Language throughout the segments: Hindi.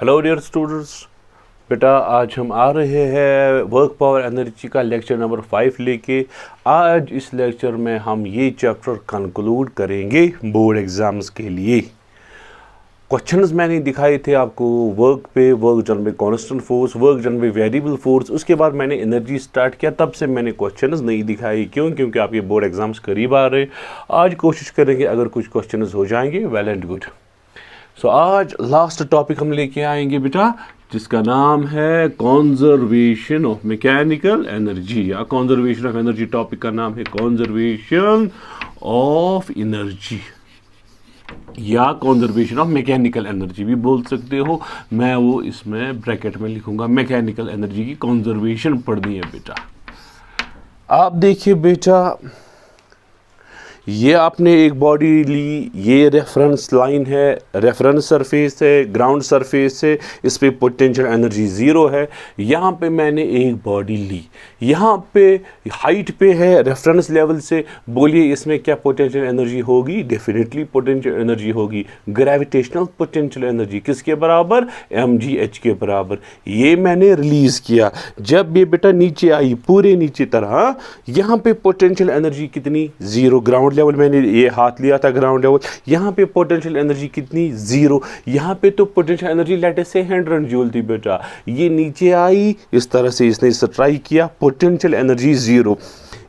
हेलो डियर स्टूडेंट्स, बेटा आज हम आ रहे हैं वर्क पावर एनर्जी का लेक्चर नंबर 5 लेके। आज इस लेक्चर में हम ये चैप्टर कंक्लूड करेंगे बोर्ड एग्जाम्स के लिए। क्वेश्चंस मैंने दिखाए थे आपको वर्क पे, work done by constant force, work done by variable force. उसके बाद मैंने एनर्जी स्टार्ट किया, तब से मैंने क्वेश्चंस नहीं दिखाए। क्योंकि आपके बोर्ड एग्जाम्स करीब आ रहे। आज कोशिश करेंगे अगर कुछ क्वेश्चंस हो जाएंगे वेल एंड गुड। सो आज लास्ट टॉपिक हम लेके आएंगे बेटा, जिसका नाम है कॉन्जर्वेशन ऑफ मैकेनिकल एनर्जी, या कॉन्जर्वेशन ऑफ एनर्जी। टॉपिक का नाम है कॉन्जर्वेशन ऑफ एनर्जी या कॉन्जर्वेशन ऑफ मैकेनिकल एनर्जी भी बोल सकते हो। मैं वो इसमें ब्रैकेट में लिखूंगा, मैकेनिकल एनर्जी की कॉन्जर्वेशन पढ़नी है बेटा। आप देखिए बेटा, ये आपने एक बॉडी ली, ये रेफरेंस लाइन है, रेफरेंस सरफेस है, ग्राउंड सरफेस है, इस पे पोटेंशियल एनर्जी ज़ीरो है। यहाँ पे मैंने एक बॉडी ली, यहाँ पे हाइट पे है रेफरेंस लेवल से। बोलिए इसमें क्या पोटेंशियल एनर्जी होगी? डेफिनेटली पोटेंशियल एनर्जी होगी ग्रेविटेशनल पोटेंशियल एनर्जी। किसके बराबर? mgh के बराबर। ये मैंने रिलीज़ किया। जब ये बेटा नीचे आई पूरे नीचे तरह, यहाँ पे पोटेंशियल एनर्जी कितनी? ज़ीरो। ग्राउंड लेवल मैंने ये हाथ लिया था ग्राउंड लेवल, यहाँ पे पोटेंशियल एनर्जी कितनी? ज़ीरो। यहाँ पे तो पोटेंशियल एनर्जी लेट से 100 जूल थी बेटा। ये नीचे आई, इस तरह से इसने स्ट्राइक किया, पोटेंशियल एनर्जी ज़ीरो।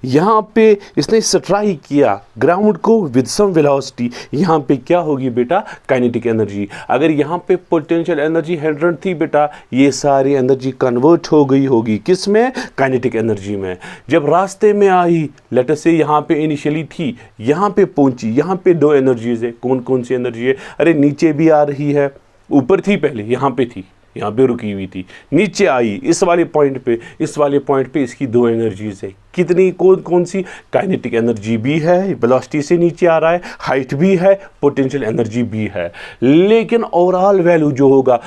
यहाँ पे इसने स्ट्राइक किया ग्राउंड को विद सम वेलोसिटी, यहाँ पे क्या होगी बेटा? Kinetic energy. अगर यहाँ पे पोटेंशियल एनर्जी 100 थी बेटा, ये सारी एनर्जी कन्वर्ट हो गई होगी किस में? काइनेटिक एनर्जी में। जब रास्ते में आई, लेट अस से यहाँ पे इनिशियली थी, यहाँ पे पहुंची, यहाँ पे दो एनर्जीज है। कौन कौन सी एनर्जी है? अरे नीचे भी आ रही है, ऊपर थी पहले, यहाँ पे थी, यहाँ पे रुकी हुई थी, नीचे आई इस वाले पॉइंट पे, इस वाले पॉइंट पे इसकी दो एनर्जीज है। कितनी? कौन कौन सी? काइनेटिक एनर्जी भी है, वेलोसिटी से नीचे आ रहा है, हाइट भी है, पोटेंशियल एनर्जी भी है। लेकिन ओवरऑल वैल्यू जो होगा,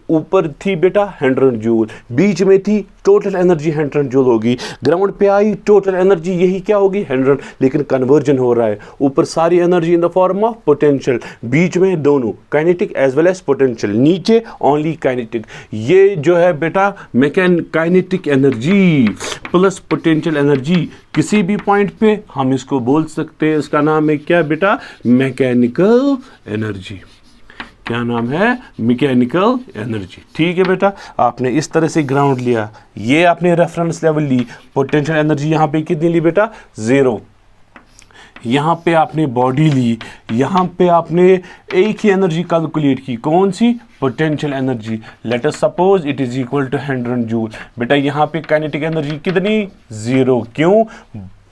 ऊपर थी बेटा 100 जूल, बीच में थी टोटल एनर्जी 100 जूल होगी, ग्राउंड पे आई टोटल एनर्जी यही क्या होगी? 100। लेकिन कन्वर्जन हो रहा है, ऊपर सारी energy in the form of potential, बीच में दोनों kinetic as well as potential, नीचे ओनली काइनेटिक। ये जो है बेटा kinetic energy plus potential energy किसी भी पॉइंट पे हम इसको बोल सकते हैं, इसका नाम है क्या बेटा? Mechanical energy. क्या नाम है? Mechanical energy. ठीक है बेटा, आपने इस तरह से ग्राउंड लिया, ये आपने रेफरेंस लेवल ली, पोटेंशियल एनर्जी यहाँ पे कितनी ली बेटा? ज़ीरो। यहाँ पे आपने बॉडी ली, यहाँ पे आपने एक ही एनर्जी कैलकुलेट की, कौन सी? Potential energy. Let us suppose it is equal to 100 joule. बेटा यहाँ पे काइनेटिक एनर्जी कितनी? ज़ीरो। क्यों?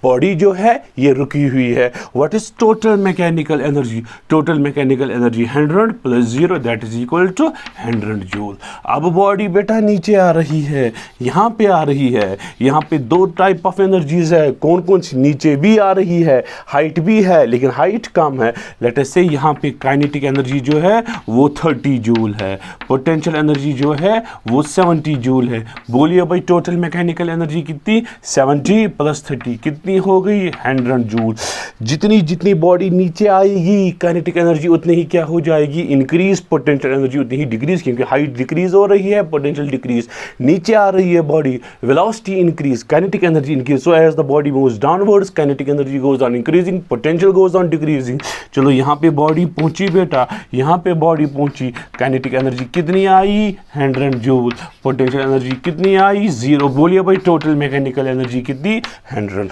बॉडी जो है ये रुकी हुई है। What is total mechanical energy? Total mechanical energy 100 plus 0 that is equal to 100 joule. अब बॉडी बेटा नीचे आ रही है, यहाँ पे आ रही है, यहाँ पे दो टाइप ऑफ एनर्जीज है। कौन कौन सी? नीचे भी आ रही है, हाइट भी है, लेकिन हाइट कम है। लेट अस से यहाँ पे काइनेटिक एनर्जी जो है वो 30 जूल है, पोटेंशियल एनर्जी जो है वो 70 जूल है। बोलिए भाई टोटल मैकेनिकल एनर्जी कितनी? 70 प्लस 30 कितनी हो गई? 100 जूल। जितनी जितनी बॉडी नीचे आएगी काइनेटिक एनर्जी उतनी ही क्या हो जाएगी? इंक्रीज। पोटेंशियल एनर्जी उतनी ही डिक्रीज, क्योंकि हाइट डिक्रीज हो रही है, पोटेंशियल डिक्रीज। नीचे आ रही है body, velocity increase, kinetic energy increase. So as the body moves downwards, kinetic energy goes on increasing, potential goes on decreasing. चलो यहाँ पे बॉडी पहुंची बेटा, यहाँ पे बॉडी पहुंची, काइनेटिक एनर्जी कितनी आई? 100 जूल। पोटेंशियल एनर्जी कितनी आई? 0। बोलिए भाई टोटल मैकेनिकल एनर्जी कितनी? 100।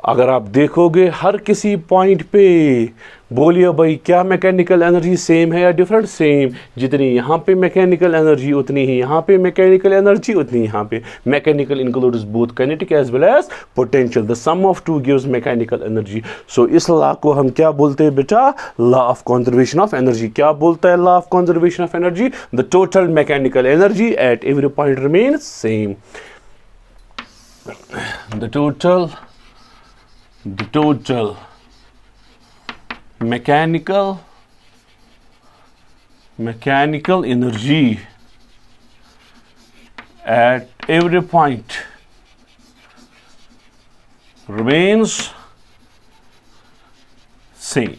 अगर आप देखोगे हर किसी पॉइंट पे, बोलिए भाई क्या मैकेनिकल एनर्जी सेम है या डिफरेंट? सेम। जितनी यहाँ पे मैकेनिकल एनर्जी उतनी ही यहाँ पे मैकेनिकल एनर्जी, उतनी यहाँ पे। Mechanical includes both kinetic as well as potential. The sum of two gives mechanical energy. So इस लॉ को हम क्या बोलते हैं बेटा? Law of conservation of energy. क्या बोलता है law of conservation of energy? The total mechanical energy at every point remains same. The total mechanical energy at every point remains same।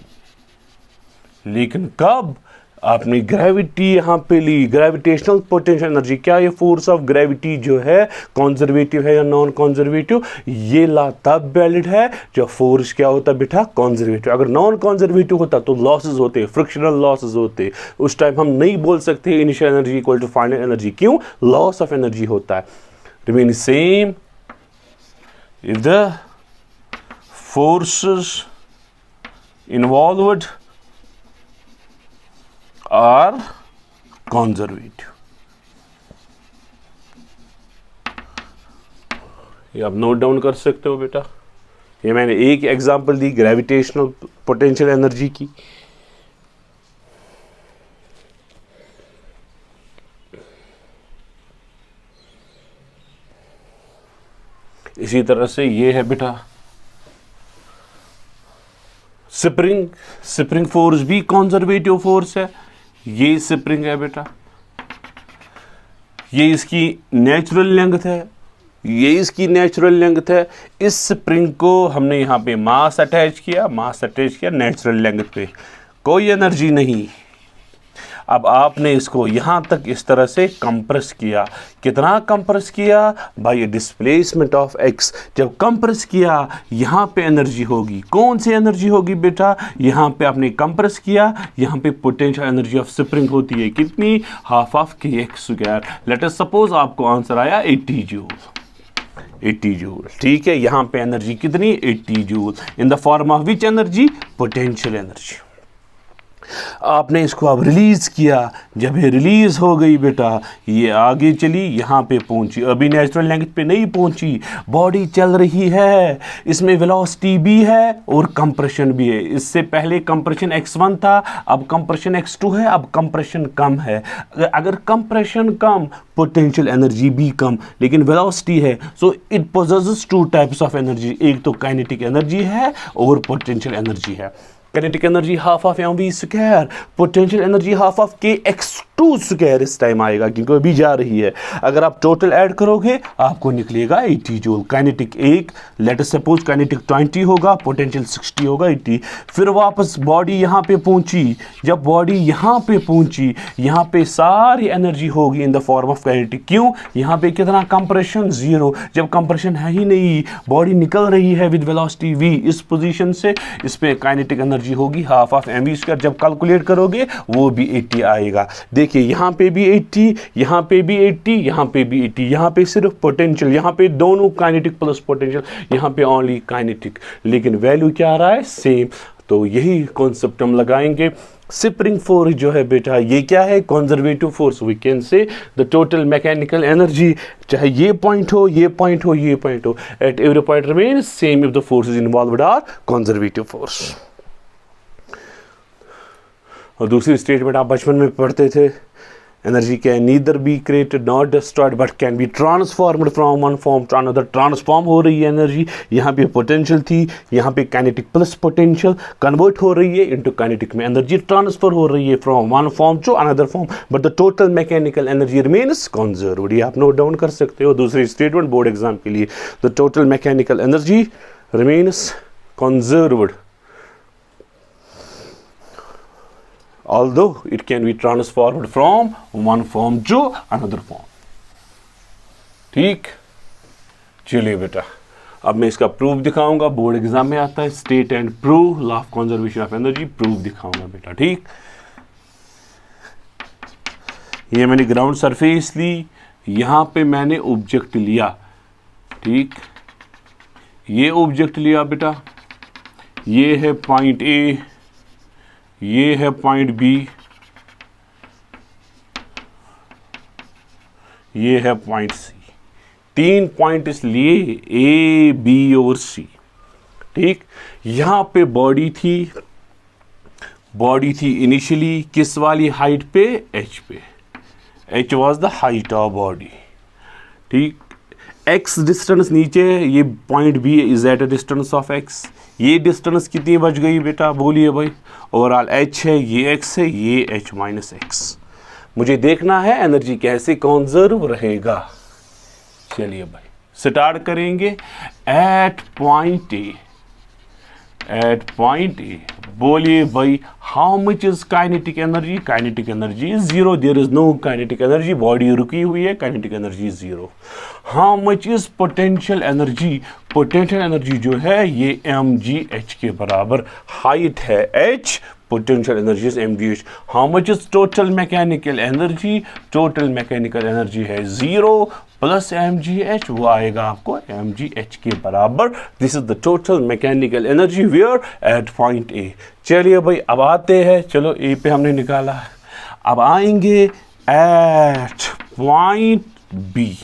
लेकिन कब? आपने ग्रेविटी यहाँ पे ली, ग्रेविटेशनल पोटेंशियल एनर्जी। क्या ये फोर्स ऑफ ग्रेविटी जो है कंजर्वेटिव है या नॉन कंजर्वेटिव? ये ला तब वैलिड है जब फोर्स क्या होता है बेटा, कंजर्वेटिव। अगर नॉन कंजर्वेटिव होता तो लॉसेस होते, फ्रिक्शनल लॉसेस होते, उस टाइम हम नहीं बोल सकते initial energy equal to final energy. क्यों? लॉस ऑफ एनर्जी होता है। Remain same if the forces involved are conservative। ये आप नोट डाउन कर सकते हो बेटा। ये मैंने एक example the gravitational potential energy की। इसी तरह से ये है बेटा स्प्रिंग फोर्स भी कंजर्वेटिव फोर्स है। ये स्प्रिंग है बेटा, ये इसकी नेचुरल लेंथ है, ये इसकी नेचुरल लेंथ है। इस स्प्रिंग को हमने यहां पे मास अटैच किया नेचुरल लेंथ पे, कोई एनर्जी नहीं। अब आपने इसको यहां तक इस तरह से कंप्रेस किया। कितना कंप्रेस किया? Bye displacement of x. जब कंप्रेस किया यहां पे एनर्जी होगी। कौन सी एनर्जी होगी बेटा? यहां पे आपने कंप्रेस किया, यहां पे पोटेंशियल एनर्जी ऑफ स्प्रिंग होती है कितनी? Half of k x square. Late us suppose आपको आंसर आया 80 जूल। 80 जूल, ठीक है। यहां पे एनर्जी कितनी? 80 joule in the form of which energy? Potential energy. आपने इसको अब रिलीज किया। जब ये रिलीज हो गई बेटा, ये आगे चली, यहाँ पे पहुंची। अभी नेचुरल लेंथ पे नहीं पहुंची, बॉडी चल रही है, इसमें वेलोसिटी भी है और कंप्रेशन भी है। इससे पहले कंप्रेशन x1 था, अब कंप्रेशन x2 है, अब कंप्रेशन कम है। अगर कंप्रेशन कम, पोटेंशियल एनर्जी भी कम, लेकिन वेलोसिटी है। सो it possesses two types of energy. एक तो काइनेटिक एनर्जी है और पोटेंशियल एनर्जी है। Kinetic energy half of mv square, potential energy half of kx2 square इस टाइम आएगा क्योंकि अभी जा रही है। अगर आप टोटल ऐड करोगे आपको निकलेगा 80 joule. Kinetic 1, late us suppose kinetic 20 होगा, पोटेंशियल 60 होगा, 80। फिर वापस बॉडी यहाँ पे पहुंची। जब बॉडी यहाँ पे पहुंची, यहाँ पे सारी एनर्जी होगी इन द फॉर्म ऑफ काइनेटिक। क्यों? यहाँ पे कितना? कंप्रेशन 0। जब कंप्रेशन है ही नहीं, बॉडी निकल रही है विद वेलोसिटी v इस पोजीशन से, इस पे काइनेटिक एनर्जी होगी हाफ ऑफ mv स्क्वायर। जब कैलकुलेट करोगे वो भी 80 आएगा। देखिए यहाँ पे भी 80, यहाँ पे भी 80, यहाँ पे भी 80। यहाँ पे सिर्फ पोटेंशियल, यहाँ पे दोनों काइनेटिक प्लस पोटेंशियल, यहाँ पे ओनली काइनेटिक, लेकिन वैल्यू क्या आ रहा है? सेम। तो यही कॉन्सेप्ट हम लगाएंगे। स्प्रिंग फोर्स जो है बेटा, ये क्या है? Conservative force. We can say the total mechanical energy, चाहे ये पॉइंट हो, ये पॉइंट हो, ये पॉइंट हो, at every point remain same if the force is involved are conservative force. और दूसरी स्टेटमेंट आप बचपन में पढ़ते थे, energy can neither be created not destroyed but can be transformed from one form to another. Transform हो रही है एनर्जी। यहाँ पे पोटेंशियल थी, यहाँ पे काइनेटिक प्लस पोटेंशियल कन्वर्ट हो रही है इनटू काइनेटिक में। एनर्जी ट्रांसफर हो रही है from one form to another form, but the total mechanical energy remains conserved. ये आप नोट डाउन कर सकते हो दूसरी स्टेटमेंट बोर्ड एग्जाम के लिए। The total mechanical energy remains conserved although it can be transformed from one form to another form। ठीक, चलिए बेटा अब मैं इसका प्रूफ दिखाऊंगा। बोर्ड एग्जाम में आता है state and prove law of conservation of energy. Proof दिखाऊंगा बेटा। ठीक, ये मैंने ग्राउंड सरफेस ली, यहां पे मैंने ऑब्जेक्ट लिया। ठीक, ये ऑब्जेक्ट लिया बेटा, ये है पॉइंट ए, ये है पॉइंट बी, ये है पॉइंट सी। 3 पॉइंट इसलिए ए, बी और सी। ठीक, यहां पे बॉडी थी इनिशियली किस वाली हाइट पे? एच पे। H was the height of body. ठीक, एक्स डिस्टेंस नीचे है, ये point B is at a distance of X. ये डिस्टेंस कितनी बच गई बेटा? बोलिए भाई। ओवरऑल एच है, ये एक्स है, ये एच माइनस एक्स। मुझे देखना है एनर्जी कैसे कंजर्व रहेगा। चलिए भाई स्टार्ट करेंगे at point A. At point A. बोलिए भाई, how much is kinetic energy? Kinetic energy is zero, there is no kinetic energy, body रुकी हुई है, kinetic energy is zero. How much is potential energy? Potential energy जो है ये mgh के बराबर, हाइट है h, potential energy is mgh. How much is total mechanical energy? Total mechanical energy है 0 प्लस mgh, वो आएगा आपको mgh के बराबर। This is the total mechanical energy where at point A. चलिए भाई अब आते हैं, चलो ए पे हमने निकाला, अब आएंगे at point B.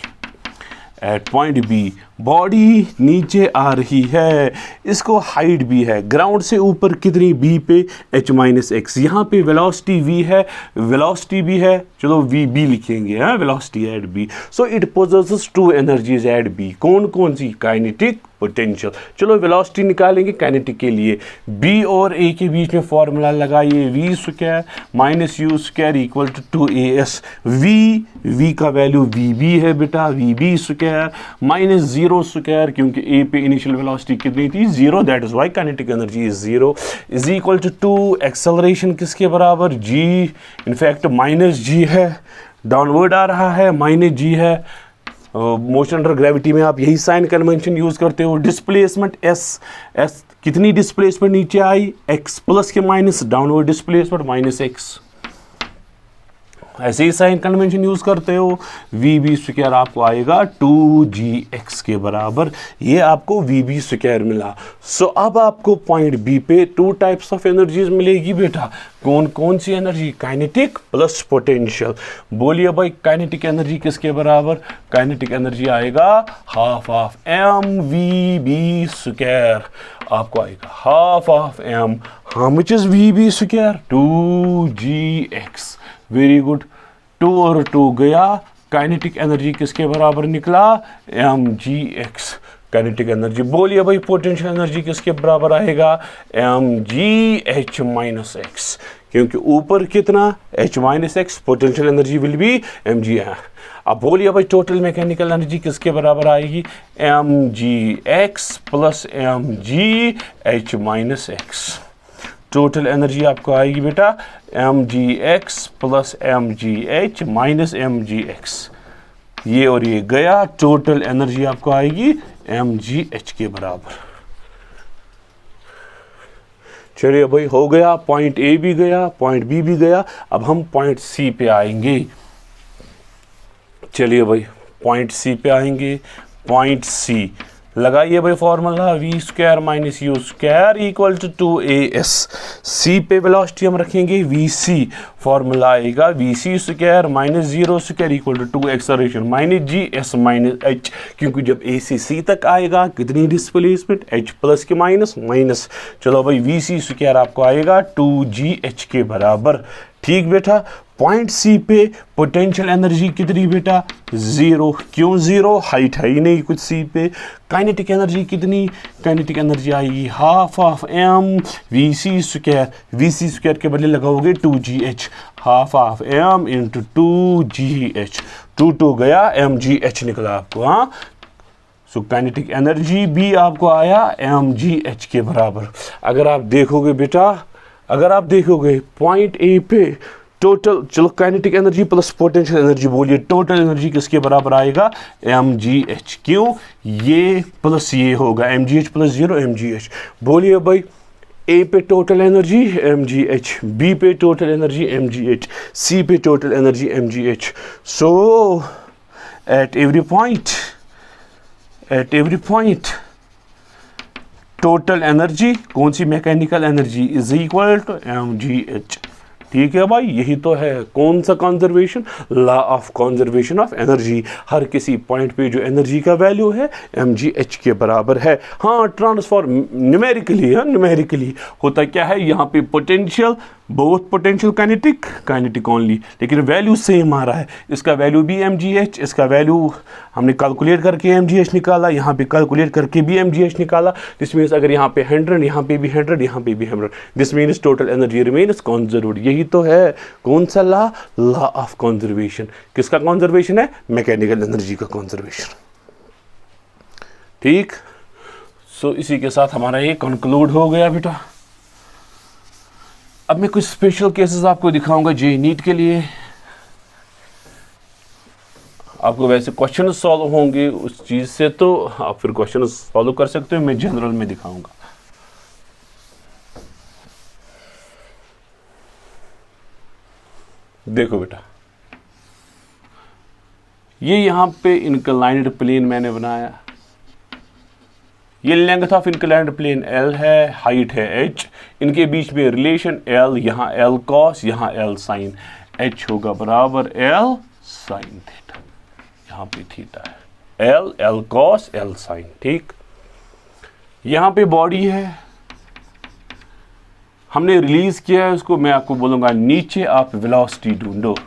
At point B body नीचे आ रही है, इसको हाइट भी है, ग्राउंड से ऊपर कितनी b पे h माइनस एक्स, यहाँ पे वेलोसिटी v है, वेलोसिटी भी है, चलो v b लिखेंगे, हाँ velocity at b। So it possesses two energies at b। कौन कौन सी? Kinetic, potential. चलो वेलोसिटी निकालेंगे काइनेटिक के लिए, b और a के बीच में फॉर्मूला लगाइए, v square minus u square equal to as। v का वैल्यू vb है बेटा, vb स्क्वायर माइनस 0 स्क्वायर, क्योंकि a पे इनिशियल वेलोसिटी कितनी थी? 0, that is why kinetic energy is 0, is equal to acceleration किसके बराबर? g, इनफैक्ट माइनस g है, डाउनवर्ड आ रहा है, माइनस g है, मोशन अंडर ग्रेविटी में आप यही साइन कन्वेंशन यूज करते हो। डिस्प्लेसमेंट s कितनी डिस्प्लेसमेंट नीचे आई? x प्लस के minus, downward displacement minus x, ऐसे ही साइन कन्वेंशन यूज करते हो। वी स्क्वायर आपको आएगा 2gx के बराबर, ये आपको वी स्क्वायर मिला। सो अब आपको पॉइंट बी पे टू टाइप्स ऑफ एनर्जीज मिलेगी बेटा। कौन कौन सी एनर्जी? Kinetic plus potential. बोलिए भाई काइनेटिक एनर्जी किसके बराबर? काइनेटिक एनर्जी आएगा हाफ ऑफ mvb स्क्वायर, आपको आएगा half of m। How much is vb square? 2gx। Very good, 2 और 2 गया, काइनेटिक एनर्जी किसके बराबर निकला? mgx kinetic energy. बोलिए भाई पोटेंशियल एनर्जी किसके बराबर आएगा? mgh माइनस एक्स, क्योंकि ऊपर कितना? h minus x, potential energy will be mg। अब बोलिए भाई टोटल मैकेनिकल एनर्जी किसके बराबर आएगी? mgx plus mgh minus x. Total energy आपको आएगी बेटा mgx plus mgh minus mgx, ये और ये गया, टोटल एनर्जी आपको आएगी mgh के बराबर। चलिए भाई हो गया, पॉइंट ए भी गया, पॉइंट बी भी गया, अब हम पॉइंट सी पे आएंगे। चलिए भाई पॉइंट सी पे आएंगे। पॉइंट सी लगाइए भाई formula, V square minus U square equal to as। C पे वेलोसिटी हम रखेंगे वी सी, फॉर्मूला आएगा V C square minus 0 square equal to acceleration minus G S minus H, क्योंकि जब ए से सी तक आएगा कितनी डिस्प्लेसमेंट? एच प्लस के माइनस माइनस। चलो भाई वी सी स्क्वायर आपको आएगा 2gh के बराबर। ठीक बेटा, पॉइंट सी पे पोटेंशियल एनर्जी कितनी बेटा? 0। क्यों 0? हाइट है ही नहीं कुछ सी पे। काइनेटिक एनर्जी कितनी? काइनेटिक एनर्जी आएगी half of m V C square, V C square के बदले लगाओगे 2gh, half of m into 2gh, 2 गया, mgh निकला आपको। हाँ, सो काइनेटिक एनर्जी भी आपको आया mgh के बराबर। अगर आप देखोगे बेटा, अगर आप देखोगे पॉइंट ए पे टोटल, चलो kinetic energy plus potential energy, बोलिए टोटल एनर्जी किसके बराबर आएगा? mgh। क्यों? ये प्लस ये होगा, mgh प्लस 0 mgh। बोलिए भाई ए पे टोटल एनर्जी mgh, बी पे टोटल एनर्जी mgh, सी पे total energy mgh। So at every point total energy, कौन सी? Mechanical energy is equal to mgh। ठीक है भाई, यही तो है कौन सा conservation? Law of conservation of energy. हर किसी पॉइंट पे जो एनर्जी का वैल्यू है mgh के बराबर है। हाँ, ट्रांसफॉर्म न्यूमेरिकली, हाँ न्यूमेरिकली होता क्या है, यहाँ पे potential, both potential kinetic only, लेकिन वैल्यू सेम आ रहा है। इसका वैल्यू भी mgh, इसका वैल्यू हमने कैलकुलेट करके mgh निकाला, यहाँ पे कैलकुलेट करके भी mgh निकाला। दिस मीन्स अगर यहाँ पे 100, यहाँ पे भी 100, यहाँ पे भी 100, this means total energy remains conserved. यही तो है कौन सा लॉ? Law of conservation. किसका कंजर्वेशन है? मैकेनिकल एनर्जी का कंजर्वेशन। ठीक, सो इसी के साथ हमारा ये कंक्लूड हो गया बेटा। अब मैं कुछ स्पेशल केसेस आपको दिखाऊंगा जेईई नीट के लिए। आपको वैसे क्वेश्चन सॉल्व होंगे उस चीज से, तो आप फिर क्वेश्चन सॉल्व कर सकते हो, मैं जनरल में दिखाऊंगा। देखो बेटा, ये यहां पे इंक्लाइंड प्लेन मैंने बनाया। ये length of inclined plane L है, हाइट है h, इनके बीच में रिलेशन L, यहाँ L cos, यहाँ L sin, h होगा बराबर L sin थीटा। यहाँ पे थीटा है, L cos L sin, ठीक। यहाँ पे बॉडी है, हमने रिलीज किया है उसको। मैं आपको बोलूंगा नीचे आप वेलोसिटी ढूंढो,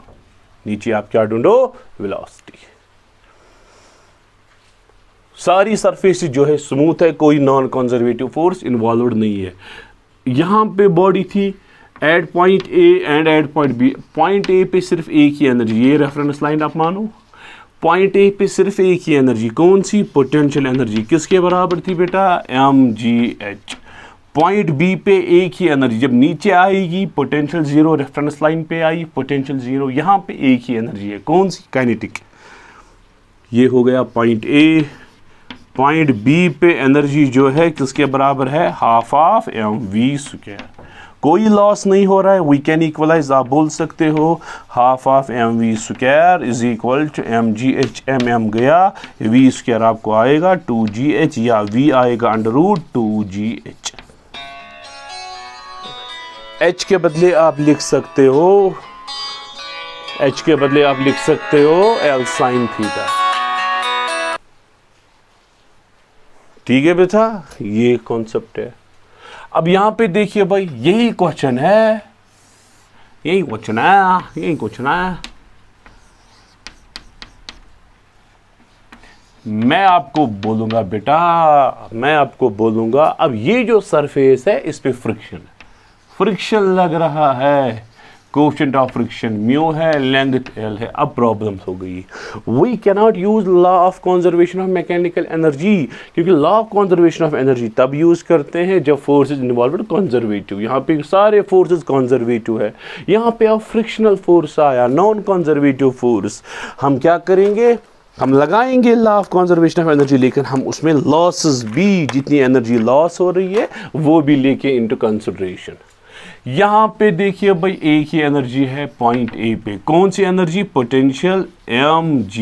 नीचे आप क्या ढूंढो, वेलोसिटी। सारी सरफेस जो है स्मूथ है, कोई नॉन कंजर्वेटिव फोर्स इन्वॉल्वड नहीं है। यहां पे बॉडी थी at point A and at point B. Point A पे सिर्फ एक ही एनर्जी, ये रेफरेंस लाइन आप मानो। पॉइंट ए पे सिर्फ एक ही एनर्जी, कौन सी, पोटेंशियल एनर्जी, किसके बराबर थी बेटा, mgh। पॉइंट बी पे एक ही एनर्जी, जब नीचे आएगी पोटेंशियल जीरो, रेफरेंस लाइन पे आई पोटेंशियल जीरो, यहां पे एक ही एनर्जी है, कौन सी, काइनेटिक। ये हो गया पॉइंट ए। पॉइंट बी पे एनर्जी जो है किसके बराबर है, हाफ ऑफ mv²। कोई लॉस नहीं हो रहा है, वी कैन इक्वलाइज, आप बोल सकते हो half of mv² is equal to mgh। mm गया, v² आपको आएगा 2gh, या v आएगा √2gh। h के बदले आप लिख सकते हो, h के बदले आप लिख सकते हो L sin थीटा। ठीक है बेटा, ये कॉन्सेप्ट है। अब यहां पे देखिए भाई, यही क्वेश्चन है, यही क्वेश्चन है, यही क्वेश्चन है। मैं आपको बोलूंगा बेटा, मैं आपको बोलूंगा, अब ये जो सरफेस है इस पे फ्रिक्शन लग रहा है, कोएफिशिएंट ऑफ फ्रिक्शन म्यू है, लेंथ L है। अब प्रॉब्लम हो गई, we can not use law of conservation of mechanical energy, क्योंकि law of conservation of energy तब यूज करते हैं जब फोर्सेज इन्वॉल्वड कंजर्वेटिव। यहाँ पे सारे फोर्सेज कंजर्वेटिव है, यहाँ पे अब फ्रिक्शनल फोर्स आया, नॉन कंजर्वेटिव फोर्स। हम क्या करेंगे, हम लगाएंगे law of conservation of energy, लेकिन हम उसमें लॉसेस भी, जितनी एनर्जी लॉस हो रही है वो भी लेके इनटू कंसिडरेशन। यहां पे देखिए भाई, एक ही एनर्जी है पॉइंट ए पे, कौन सी एनर्जी, पोटेंशियल mgh,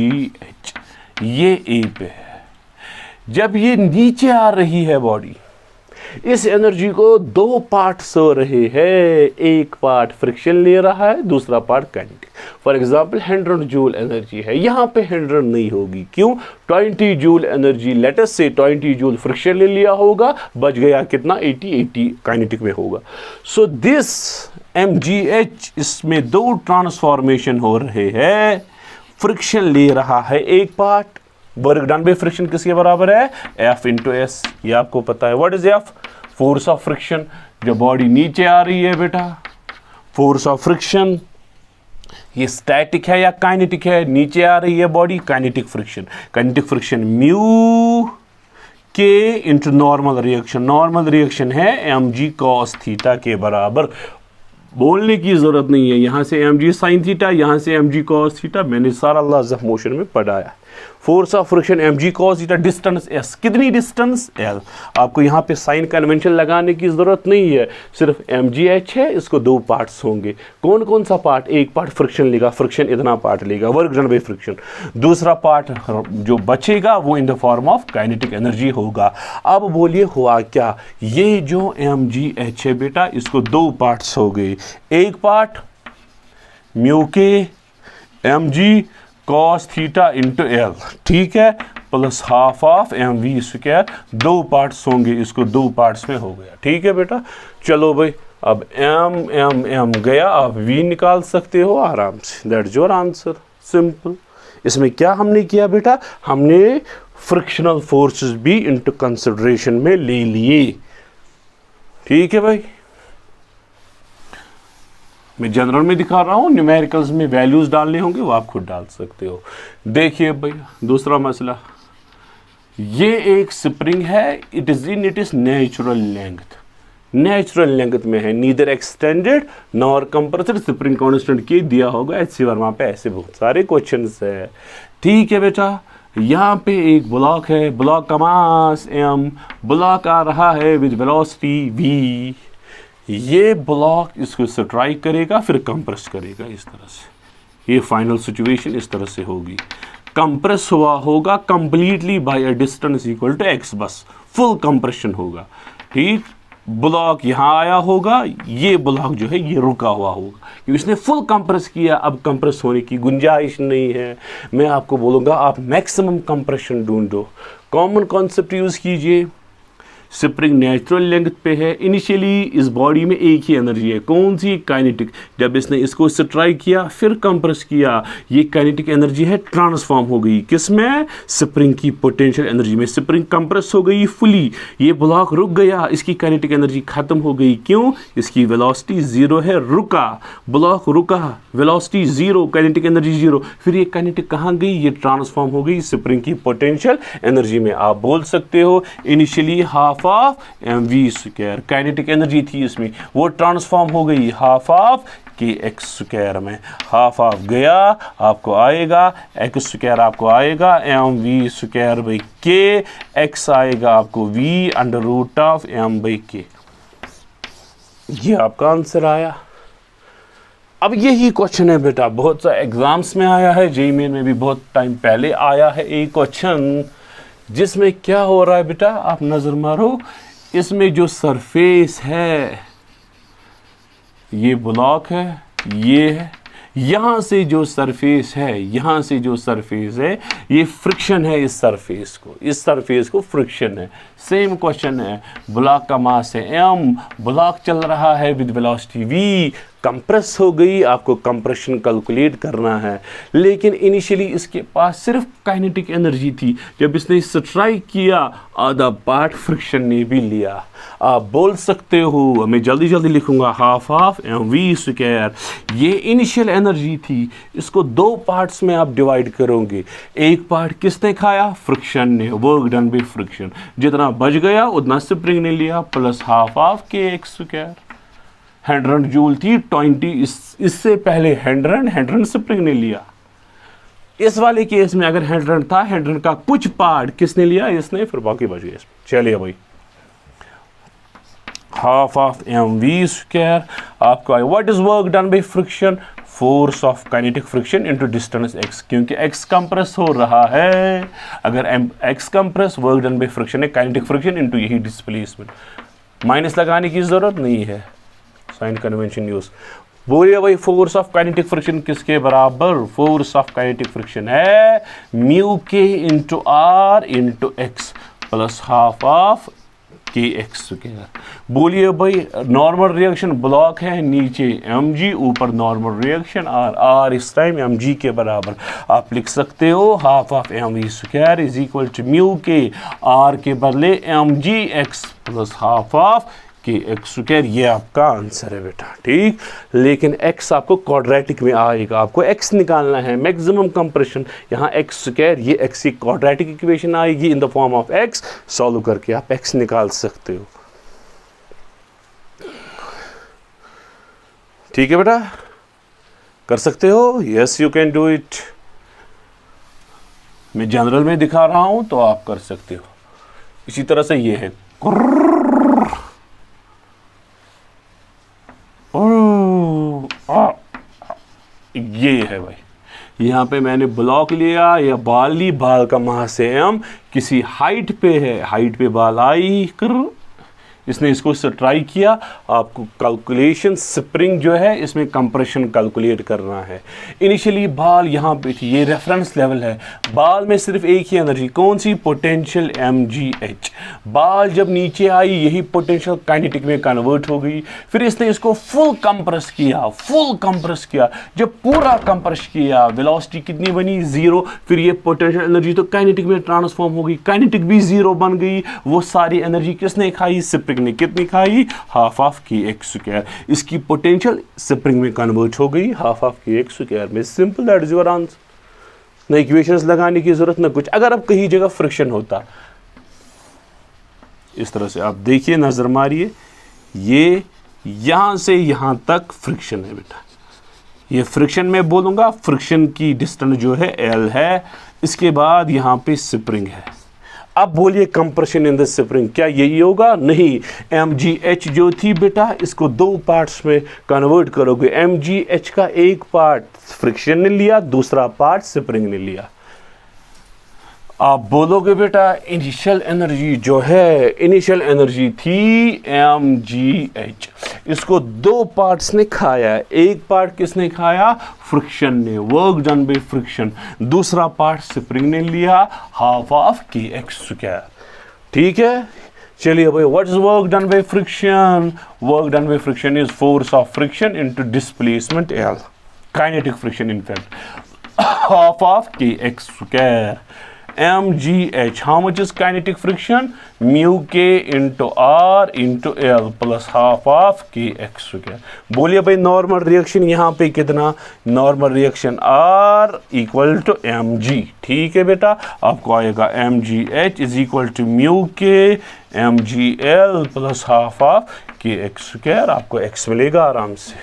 ये ए पे है। जब ये नीचे आ रही है बॉडी, इस एनर्जी को दो पार्ट्स हो रहे हैं, एक पार्ट फ्रिक्शन ले रहा है, दूसरा part kinetic. For example 100 joule energy है, यहाँ पे 100 नहीं होगी, क्यों, 20 जूल एनर्जी, लेट अस से 20 जूल फ्रिक्शन ले लिया होगा, बच गया कितना, 80 काइनेटिक में होगा। सो दिस mgh, इसमें दो ट्रांसफॉर्मेशन हो रहे हैं, फ्रिक्शन ले रहा है एक part, work done by friction किसके बराबर है, F इंटू एस। ये आपको पता है, what is F, force of friction. जब बॉडी नीचे आ रही है बेटा, फोर्स ऑफ फ्रिक्शन, ये स्टैटिक है या काइनेटिक है, नीचे आ रही है body, kinetic friction. Kinetic friction mu के into normal reaction, normal reaction है mg cos थीटा के बराबर। बोलने की जरूरत नहीं है, यहां से mg sin थीटा, यहां से mg cos थीटा, मैंने सारा लॉज ऑफ मोशन में पढ़ाया। Force of friction mg cos theta, distance s, कितनी डिस्टेंस L। आपको यहाँ पे साइन कन्वेंशन लगाने की जरूरत नहीं है, सिर्फ mgh है, इसको दो पार्ट्स होंगे। कौन कौन सा पार्ट, एक पार्ट फ्रिक्शन लेगा, फ्रिक्शन इतना पार्ट लेगा, वर्क डन बाय फ्रिक्शन। दूसरा पार्ट जो बचेगा वो इन the form of kinetic energy होगा। अब बोलिए हुआ क्या, ये जो mgh है बेटा, इसको दो पार्ट्स हो गए, एक पार्ट म्यू के mg cos theta into L, ठीक है, प्लस हाफ ऑफ mv², दो पार्ट्स होंगे, इसको दो पार्ट्स में हो गया। ठीक है बेटा, चलो भाई, अब m गया, आप v निकाल सकते हो आराम से, दैट्स योर आंसर, सिंपल। इसमें क्या हमने किया बेटा, हमने फ्रिक्शनल फोर्सेस भी इनटू कंसिडरेशन में ले लिए। ठीक है भाई, मैं जनरल में दिखा रहा हूं, न्यूमेरिकल्स में वैल्यूज डालने होंगे वो आप खुद डाल सकते हो। देखिए भैया दूसरा मसला, ये एक स्प्रिंग है, इट इज नेचुरल लेंथ में है, neither extended nor compressed, spring constant के दिया होगा एचसी वर्मा पे। ऐसे बहुत सारे क्वेश्चंस है। ठीक है बेटा, यहाँ पे एक ब्लॉक है, ब्लॉक का मास m, ब्लॉक आ रहा है विद वेलोसिटी v। ये ब्लॉक इसको स्ट्राइक करेगा फिर कंप्रेस करेगा इस तरह से। ये फाइनल सिचुएशन इस तरह से होगी, कंप्रेस हुआ होगा completely by a distance equal to x, बस फुल कंप्रेशन होगा। ठीक, ब्लॉक यहाँ आया होगा, ये ब्लॉक जो है ये रुका हुआ होगा क्योंकि इसने फुल कंप्रेस किया। अब कंप्रेस होने की गुंजाइश नहीं है। मैं आपको बोलूँगा आप मैक्सिमम कंप्रेशन ढूंढो। कॉमन कॉन्सेप्ट यूज़ कीजिए। स्प्रिंग नेचुरल लेंथ पे है, इनिशियली इस बॉडी में एक ही एनर्जी है, कौन सी? काइनेटिक। जब इसने इसको स्ट्राइक किया फिर कंप्रेस किया, ये काइनेटिक एनर्जी है ट्रांसफॉर्म हो गई किस में? स्प्रिंग की पोटेंशियल एनर्जी में। स्प्रिंग कंप्रेस हो गई फुली, ये ब्लॉक रुक गया, इसकी काइनेटिक एनर्जी खत्म हो गई। क्यों? इसकी वेलोसिटी जीरो है, रुका, ब्लॉक रुका, velocity zero, kinetic energy zero. फिर ये काइनेटिक कहाँ गई? ये ट्रांसफॉर्म हो गई स्प्रिंग की पोटेंशियल एनर्जी में। आप बोल सकते हो initially half of mv², kinetic energy थी इसमें, वो ट्रांसफॉर्म हो गई हाफ ऑफ kx² में। हाफ ऑफ गया, आपको आएगा x² आपको आएगा mv²/k, x आएगा आपको v√m/k। ये आपका आंसर आया। अब यही क्वेश्चन है बेटा, बहुत सा एग्जाम्स में आया है, जेईई मेन में भी बहुत टाइम पहले आया है एक क्वेश्चन, जिसमें क्या हो रहा है बेटा, आप नजर मारो। इसमें जो सरफेस है, ये ब्लॉक है, ये है, यहाँ से जो सरफेस है, यहाँ से जो सरफेस है, ये फ्रिक्शन है इस सरफेस को फ्रिक्शन है। सेम क्वेश्चन है, ब्लॉक का मास है m, ब्लॉक चल रहा है विद वेलोसिटी v, कंप्रेस हो गई, आपको कंप्रेशन कैलकुलेट करना है। लेकिन इनिशियली इसके पास सिर्फ काइनेटिक एनर्जी थी, जब इसने स्ट्राइक किया आधा पार्ट फ्रिक्शन ने भी लिया। आप बोल सकते हो, मैं जल्दी जल्दी लिखूंगा, हाफ ऑफ mv²। ये इनिशियल एनर्जी थी, इसको दो पार्ट्स में आप डिवाइड करोगे। एक पार्ट किसने खाया? फ्रिक्शन ने, वर्क डन बाय फ्रिक्शन। जितना बच गया उतना स्प्रिंग ने लिया, plus half of kx²। 100 joule थी, 20 इससे पहले 100 स्प्रिंग ने लिया। इस वाले केस में अगर 100 था, 100 का कुछ पार्ट किसने लिया? इसने, फिर बाकी बच गया। चलिए भाई, हाफ ऑफ mv²। आपको what is work done by friction? Force of kinetic friction into distance x, क्योंकि x कंप्रेस हो रहा है। अगर x compress, work done by friction है, काइनेटिक फ्रिक्शन इनटू यही डिस्प्लेसमेंट। माइनस लगाने की जरूरत नहीं है, साइन कन्वेंशन यूज। बोलिए भाई, फोर्स ऑफ काइनेटिक फ्रिक्शन किसके बराबर? फोर्स ऑफ काइनेटिक फ्रिक्शन है μk into r into x plus half of kx²। बोलिए भाई, नॉर्मल रिएक्शन ब्लॉक है, नीचे mg, ऊपर नॉर्मल रिएक्शन r इस टाइम mg के बराबर। आप लिख सकते हो half of mv² is equal to μk, r के बदले mgx plus half of kx²। ये आपका आंसर है बेटा। ठीक, लेकिन x आपको क्वाड्रेटिक में आएगा, आपको x निकालना है, मैक्सिमम कंप्रेशन। यहाँ x², ये x की क्वाड्रेटिक इक्वेशन आएगी इन the form of x, solve करके आप x निकाल सकते हो। ठीक है बेटा, कर सकते हो? Yes, you can do it. मैं जनरल में दिखा रहा हूं तो आप कर सकते हो। इसी तरह से ये है, ये है भाई, यहाँ पे मैंने ब्लॉक लिया या बाल ली, बाल का मास है m, किसी हाइट पे है, हाइट पे बाल आई, इसने इसको स्ट्राइक किया। आपको कैलकुलेशन, स्प्रिंग जो है इसमें कंप्रेशन कैलकुलेट करना है। इनिशियली बाल यहाँ पे थी, ये रेफरेंस लेवल है, बाल में सिर्फ एक ही एनर्जी, कौन सी? Potential mgh। बाल जब नीचे आई, यही पोटेंशियल काइनेटिक में कन्वर्ट हो गई। फिर इसने इसको फुल कंप्रेस किया, जब पूरा कंप्रेस किया, वेलोसिटी कितनी बनी? जीरो। फिर ये पोटेंशियल एनर्जी तो काइनेटिक में ट्रांसफॉर्म हो गई, काइनेटिक भी जीरो बन गई। वो सारी एनर्जी किसने खाई? स्प्रिंग ने। कितनी खाई? Half of kx²। इसकी पोटेंशियल स्प्रिंग में कन्वर्ट हो गई हाफ ऑफ kx² में। Simple, that is your answer. ना इक्वेशंस लगाने की ज़रूरत ना कुछ। अगर अब कहीं जगह फ्रिक्शन होता, इस तरह से आप देखिए, नज़र मारिए, ये यहाँ से यहाँ तक फ्रिक्शन है बेटा, ये फ्रिक्शन में बोलूँगा, फ्रिक्शन की डिस्टेंस जो है L है, इसके बाद यहाँ पे स्प्रिंग है। अब बोलिए कंप्रेशन इन द स्प्रिंग, क्या यही होगा? नहीं, mgh जो थी बेटा, इसको दो पार्ट्स में कन्वर्ट करोगे। mgh का एक पार्ट फ्रिक्शन ने लिया, दूसरा पार्ट स्प्रिंग ने लिया। आप बोलोगे बेटा इनिशियल एनर्जी जो है, इनिशियल एनर्जी थी mgh, इसको दो पार्ट्स ने खाया। एक पार्ट किसने खाया? फ्रिक्शन ने, वर्क डन बाय फ्रिक्शन। दूसरा पार्ट स्प्रिंग ने लिया, हाफ ऑफ kx²। ठीक है, चलिए भाई, what is work done by friction? Work done by friction is force of friction into displacement L, kinetic friction in fact, half of kx²। mgh, how much is kinetic friction? Mu k into r into L plus half of kx²। बोलिए भाई नॉर्मल रिएक्शन यहाँ पे कितना? Normal reaction R equal to mg। ठीक है बेटा, आपको आएगा mgh is equal to mu k mgl plus half of kx²। आपको x मिलेगा आराम से।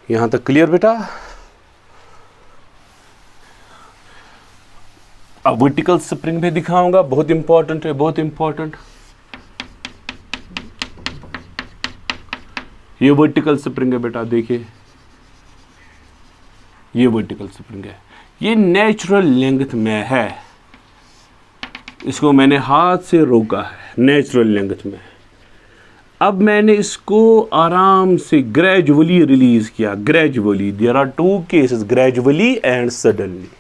यहाँ तक क्लियर बेटा? अब वर्टिकल स्प्रिंग भी दिखाऊंगा, बहुत इंपॉर्टेंट है, बहुत इंपॉर्टेंट। ये वर्टिकल स्प्रिंग है बेटा, देखिए ये वर्टिकल स्प्रिंग है, ये नेचुरल लेंथ में है, इसको मैंने हाथ से रोका है नेचुरल लेंथ में। अब मैंने इसको आराम से ग्रेजुअली रिलीज किया, gradually. There are two cases, gradually and suddenly.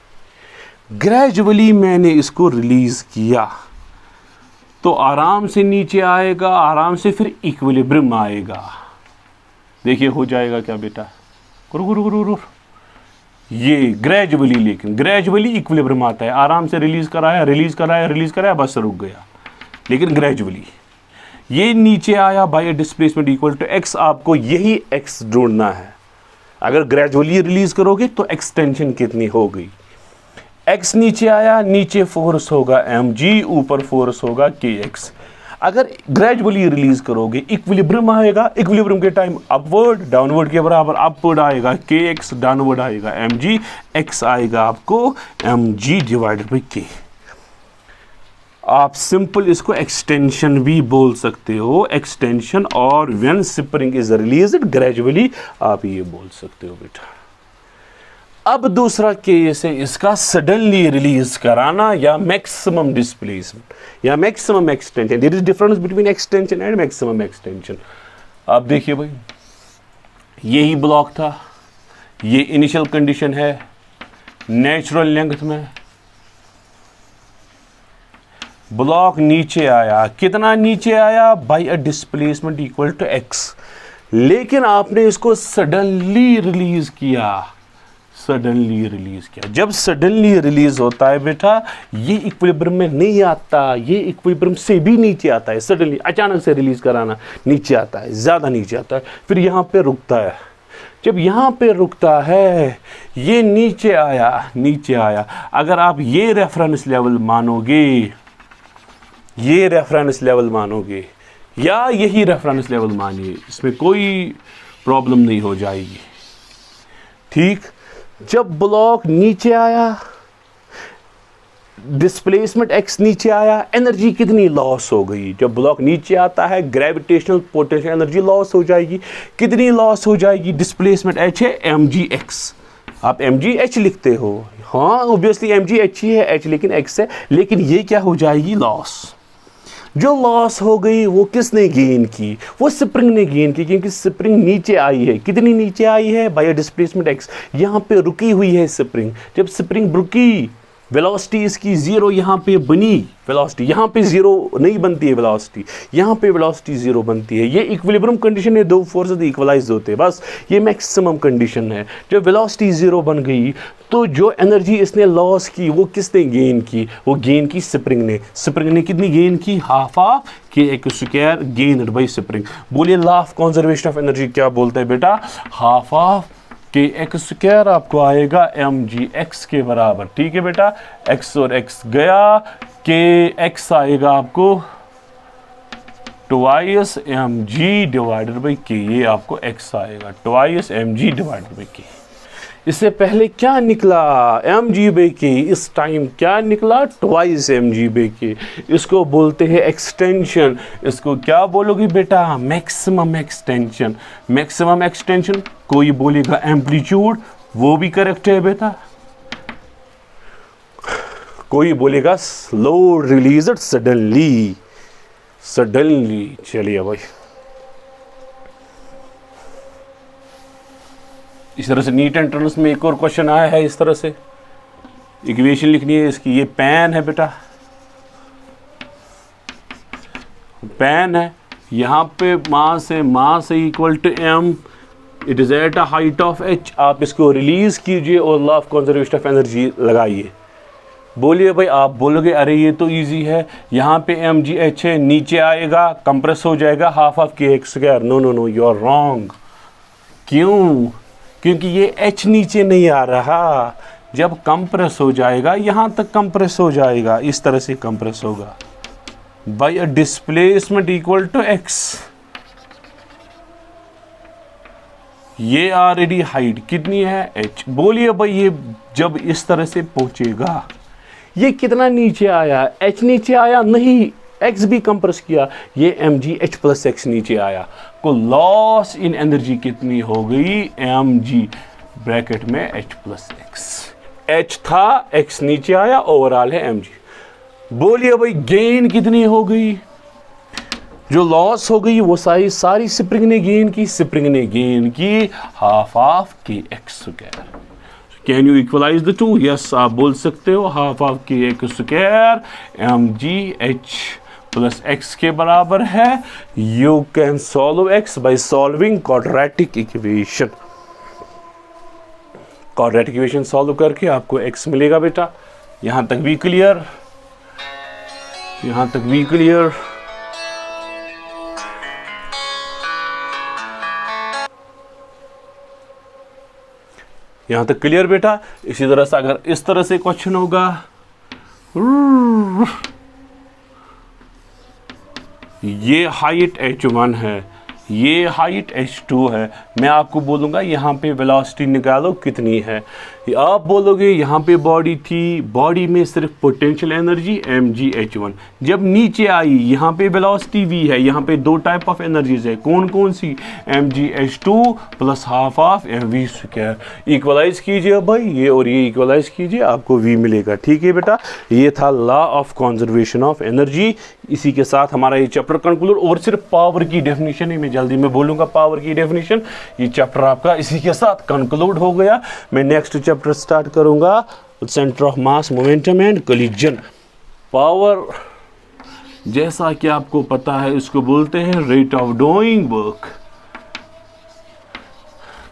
Gradually मैंने इसको रिलीज किया तो आराम से नीचे आएगा, आराम से फिर इक्विलिब्रियम आएगा। देखिए हो जाएगा क्या बेटा? ये ग्रेजुअली, लेकिन ग्रेजुअली इक्विलिब्रियम आता है। आराम से रिलीज कराया, रिलीज कराया, रिलीज कराया, बस रुक गया, लेकिन ग्रेजुअली। ये नीचे आया by displacement equal to x, आपको यही x ढूंढना है। अगर ग्रेजुअली रिलीज करोगे तो एक्सटेंशन कितनी हो गई? x नीचे आया, नीचे फोर्स होगा mg, ऊपर फोर्स होगा kx। अगर ग्रेजुअली रिलीज करोगे इक्विलिब्रियम आएगा, इक्विलिब्रियम के टाइम अपवर्ड डाउनवर्ड के बराबर, अपवर्ड आएगा kx, डाउनवर्ड आएगा mg, x आएगा आपको mg डिवाइडेड बाई k। आप सिंपल इसको एक्सटेंशन भी बोल सकते हो, एक्सटेंशन, और when spring is released gradually, आप ये बोल सकते हो बेटा। अब दूसरा केस है इसका, सडनली रिलीज कराना या मैक्सिमम डिस्प्लेसमेंट या maximum extension. There is difference between extension and maximum extension. आप देखिए भाई, यही ब्लॉक था, ये इनिशियल कंडीशन है नेचुरल लेंथ में, ब्लॉक नीचे आया, कितना नीचे आया? By a displacement equal to x। लेकिन आपने इसको सडनली रिलीज किया, सडनली रिलीज किया। जब सडनली रिलीज होता है बेटा, ये इक्विलिब्रियम में नहीं आता, ये इक्विलिब्रियम से भी नीचे आता है। सडनली अचानक से रिलीज कराना, नीचे आता है, ज़्यादा नीचे आता है, फिर यहाँ पे रुकता है। जब यहाँ पे रुकता है, ये नीचे आया, नीचे आया। अगर आप ये रेफरेंस लेवल मानोगे, ये रेफरेंस लेवल मानोगे या यही रेफरेंस लेवल मानिए, इसमें कोई प्रॉब्लम नहीं हो जाएगी। ठीक, जब ब्लॉक नीचे आया, डिस्प्लेसमेंट x नीचे आया, एनर्जी कितनी लॉस हो गई? जब ब्लॉक नीचे आता है ग्रेविटेशनल पोटेंशियल एनर्जी लॉस हो जाएगी। कितनी लॉस हो जाएगी? डिस्प्लेसमेंट h है mgx, आप mgh लिखते हो, हाँ ऑब्वियसली mgh ही है, h लेकिन x है, लेकिन ये क्या हो जाएगी? लॉस। जो लॉस हो गई वो किसने गेन की? वो स्प्रिंग ने गेन की, क्योंकि स्प्रिंग नीचे आई है। कितनी नीचे आई है? Bye displacement x। यहाँ पे रुकी हुई है स्प्रिंग। जब स्प्रिंग रुकी, वेलोसिटी इसकी जीरो यहाँ पे बनी, वेलोसिटी यहाँ पे जीरो नहीं बनती है, वेलोसिटी यहाँ पे वेलोसिटी जीरो बनती है। ये इक्विलिब्रियम कंडीशन है, दो फोर्सेस इक्वलाइज होते हैं, बस ये मैक्सिमम कंडीशन है। जब वेलोसिटी जीरो बन गई तो जो एनर्जी इसने लॉस की वो किसने गेन की? वो गेन की स्प्रिंग ने। स्प्रिंग ने कितनी गेन की? Half of kx² gain by spring. बोलिए law of conservation of energy क्या बोलता है बेटा? Half of k x square आपको आएगा एम जी एक्स के बराबर। ठीक है बेटा, एक्स और एक्स गया, के एक्स आएगा आपको twice m g divided by k, ये आपको एक्स आएगा twice m g divided by k. इससे पहले क्या निकला, एम जी बाई के, इस टाइम क्या निकला, ट्वाइस एम जी बाई के। इसको बोलते हैं एक्सटेंशन। इसको क्या बोलोगे बेटा, मैक्सिमम एक्सटेंशन। मैक्सिमम एक्सटेंशन, कोई बोलेगा एम्पलीट्यूड, वो भी करेक्ट है बेटा। कोई बोलेगा स्लो रिलीज सडनली, सडनली। चलिए भाई, इस तरह से नीट एंट्रेंस में एक और क्वेश्चन आया है, इस तरह से इक्वेशन लिखनी है इसकी। ये पेन है बेटा, पेन है, यहाँ पे मास है equal to m, it is at a height of h. आप इसको रिलीज कीजिए और law of conservation of energy लगाइए। बोलिए भाई, आप बोलोगे अरे ये तो इजी है, यहाँ पे एम जी एच है, नीचे आएगा कंप्रेस हो जाएगा half of k x square. No no no, you are wrong. क्यों? क्योंकि ये एच नीचे नहीं आ रहा, जब कंप्रेस हो जाएगा यहाँ तक कंप्रेस हो जाएगा, इस तरह से कंप्रेस होगा by a displacement equal to x. ये ऑलरेडी हाइट कितनी है, एच। बोलिए भाई, ये जब इस तरह से पहुंचेगा, ये कितना नीचे आया, एच नीचे आया नहीं, एक्स भी कंप्रेस किया, ये m g h plus x नीचे आया, को लॉस इन एनर्जी कितनी हो गई, एम जी ब्रैकेट में एच प्लस एक्स। एच था, एक्स नीचे आया, ओवरऑल है एम जी। बोलिए भाई, गेन कितनी हो गई, जो लॉस हो गई वो सारी स्प्रिंग ने गेन की, स्प्रिंग ने गेन की half of k x square. Can you equalize the two? Yes, आप बोल सकते हो half of k x square m g h plus x के बराबर है। You can solve x by solving quadratic equation. Quadratic equation solve करके आपको एक्स मिलेगा बेटा। यहां तक भी क्लियर, यहां तक भी क्लियर। यहां तक क्लियर बेटा। इसी तरह से अगर इस तरह से क्वेश्चन होगा, ये हाइट h1 है, ये हाइट h2 है, मैं आपको बोलूंगा यहाँ पे वेलोसिटी निकालो कितनी है। आप बोलोगे यहाँ पे बॉडी थी, बॉडी में सिर्फ पोटेंशियल एनर्जी mgh1, जब नीचे आई यहाँ पे वेलोसिटी v है, यहाँ पे दो टाइप ऑफ एनर्जीज है, कौन कौन सी, mgh2 plus half of mv square. Equalize कीजिए भाई, ये और ये इक्वलाइज कीजिए, आपको v मिलेगा। ठीक है बेटा, ये था law of conservation of energy. इसी के साथ हमारा ये चैप्टर कंक्लूड। और सिर्फ पावर की डेफिनेशन ही मैं जल्दी में बोलूंगा, पावर की डेफिनेशन। ये चैप्टर आपका इसी के साथ कंक्लूड हो गया। मैं नेक्स्ट चैप्टर स्टार्ट करूंगा, centre of mass, momentum and collision. Power जैसा कि आपको पता है, इसको बोलते हैं रेट ऑफ डूइंग वर्क।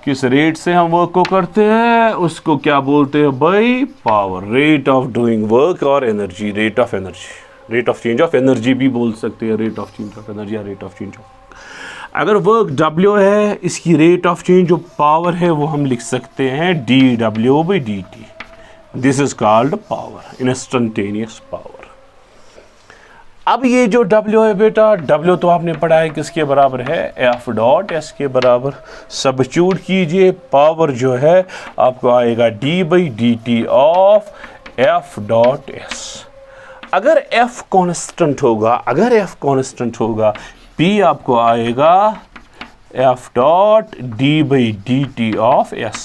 किस रेट से हम वर्क को करते हैं उसको क्या बोलते हैं भाई, power. Rate of doing work और energy, rate of energy, rate of change of energy भी बोल सकते हैं, rate of change of energy या रेट ऑफ चेंज ऑफ। अगर वर्क W है, इसकी रेट ऑफ चेंज जो पावर है वो हम लिख सकते हैं dW/dt। This is called power, instantaneous power. अब ये जो W है बेटा, W तो आपने पढ़ा है किसके बराबर है, F डॉट S के बराबर। सब्स्टिट्यूट कीजिए, पावर जो है आपको आएगा d/dt of F dot S। अगर F कांस्टेंट होगा, अगर F कांस्टेंट होगा, P आपको आएगा F dot d/dt of S।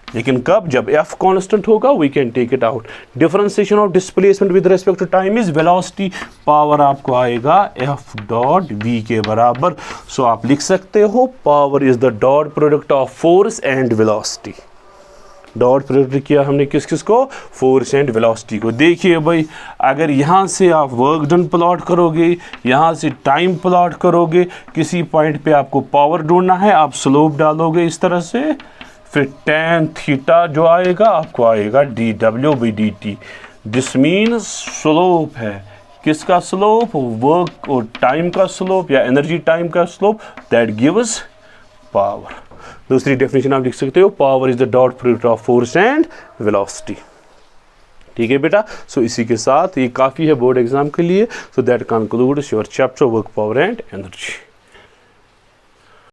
लेकिन कब, जब F कांस्टेंट होगा, we can take it out. Differentiation of displacement with respect to time is velocity. Power आपको आएगा F डॉट V के बराबर। सो आप लिख सकते हो power is the dot product of force and velocity. Dot product किया हमने किस किस को, फोर्स एंड वेलोसिटी को। देखिए भाई, अगर यहाँ से आप वर्क डन प्लॉट करोगे, यहाँ से टाइम प्लॉट करोगे, किसी पॉइंट पे आपको पावर ढूंढना है, आप स्लोप डालोगे इस तरह से, फिर tan थीटा जो आएगा आपको आएगा dW/dt। दिस मीन्स स्लोप है, किसका स्लोप, वर्क और टाइम का स्लोप या एनर्जी टाइम का स्लोप, दैट गिव्स पावर। दूसरी डेफिनेशन आप लिख सकते हो, power is the dot product of force and velocity. ठीक है बेटा, सो इसी के साथ ये काफ़ी है बोर्ड एग्जाम के लिए। So that concludes your chapter work power and energy.